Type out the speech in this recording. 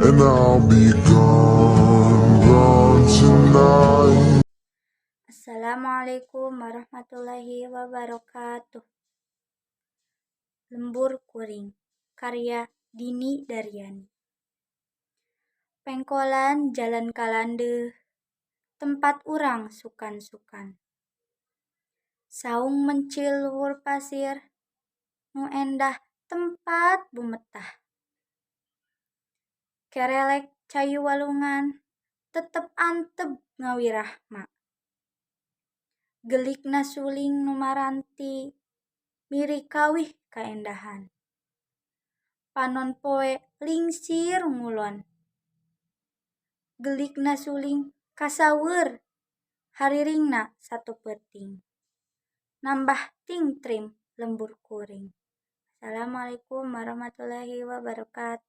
and I'll be gone tonight. Assalamualaikum warahmatullahi wabarakatuh. Lembur Kuring, karya Dini Daryani. Pengkolan jalan kalande, tempat urang sukan-sukan. Saung mencil luhur pasir, nu endah tempat bumetah. Kerelek cayu walungan, tetep anteb ngawirah mak. Gelikna suling nu maranti, mirih kawih kaendahan. Panon poe lingsir ngulon. Gelikna suling kasaweur, hariringna satu peuting. Nambah ting trim lembur kuring. Assalamualaikum warahmatullahi wabarakatuh.